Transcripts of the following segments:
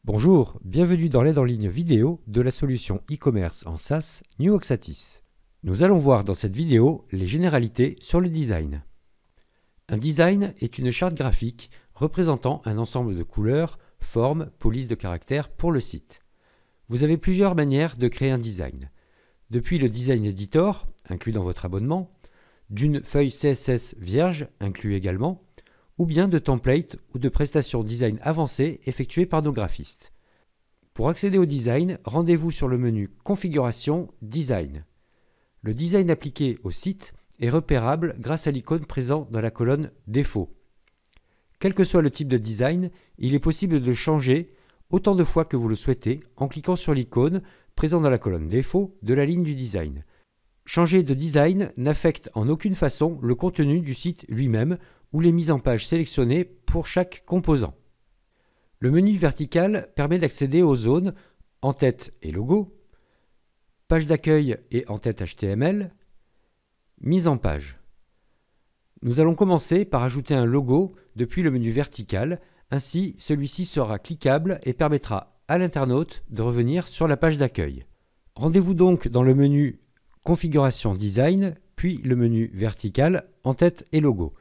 Bonjour, bienvenue dans l'aide en ligne vidéo de la solution e-commerce en SaaS New Oxatis. Nous allons voir dans cette vidéo les généralités sur le design. Un design est une charte graphique représentant un ensemble de couleurs, formes, polices de caractères pour le site. Vous avez plusieurs manières de créer un design. Depuis le Design Editor, inclus dans votre abonnement, d'une feuille CSS vierge, inclus également, ou bien de templates ou de prestations design avancées effectuées par nos graphistes. Pour accéder au design, rendez-vous sur le menu Configuration Design. Le design appliqué au site est repérable grâce à l'icône présente dans la colonne Défauts. Quel que soit le type de design, il est possible de le changer autant de fois que vous le souhaitez en cliquant sur l'icône présente dans la colonne Défauts de la ligne du design. Changer de design n'affecte en aucune façon le contenu du site lui-même ou les mises en page sélectionnées pour chaque composant. Le menu vertical permet d'accéder aux zones en-tête et logo, page d'accueil et en-tête HTML, mise en page. Nous allons commencer par ajouter un logo depuis le menu vertical, ainsi celui-ci sera cliquable et permettra à l'internaute de revenir sur la page d'accueil. Rendez-vous donc dans le menu Configuration Design, puis le menu vertical en-tête et logo.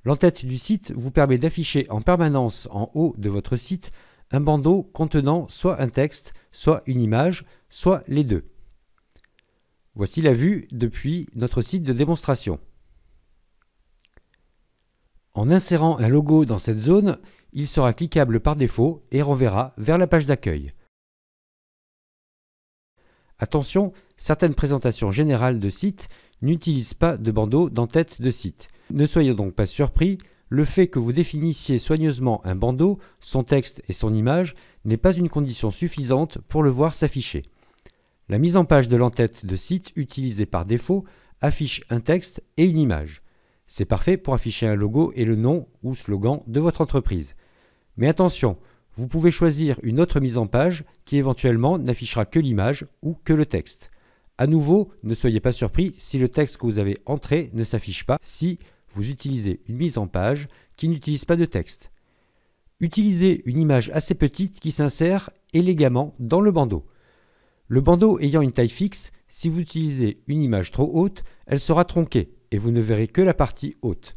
L'en-tête du site vous permet d'afficher en permanence en haut de votre site un bandeau contenant soit un texte, soit une image, soit les deux. Voici la vue depuis notre site de démonstration. En insérant un logo dans cette zone, il sera cliquable par défaut et renverra vers la page d'accueil. Attention, certaines présentations générales de sites n'utilisent pas de bandeau d'en-tête de site. Ne soyez donc pas surpris, le fait que vous définissiez soigneusement un bandeau, son texte et son image n'est pas une condition suffisante pour le voir s'afficher. La mise en page de l'en-tête de site utilisée par défaut affiche un texte et une image. C'est parfait pour afficher un logo et le nom ou slogan de votre entreprise. Mais attention, vous pouvez choisir une autre mise en page qui éventuellement n'affichera que l'image ou que le texte. À nouveau, ne soyez pas surpris si le texte que vous avez entré ne s'affiche pas si vous utilisez une mise en page qui n'utilise pas de texte. Utilisez une image assez petite qui s'insère élégamment dans le bandeau. Le bandeau ayant une taille fixe, si vous utilisez une image trop haute, elle sera tronquée et vous ne verrez que la partie haute.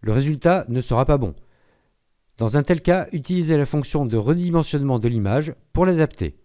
Le résultat ne sera pas bon. Dans un tel cas, utilisez la fonction de redimensionnement de l'image pour l'adapter.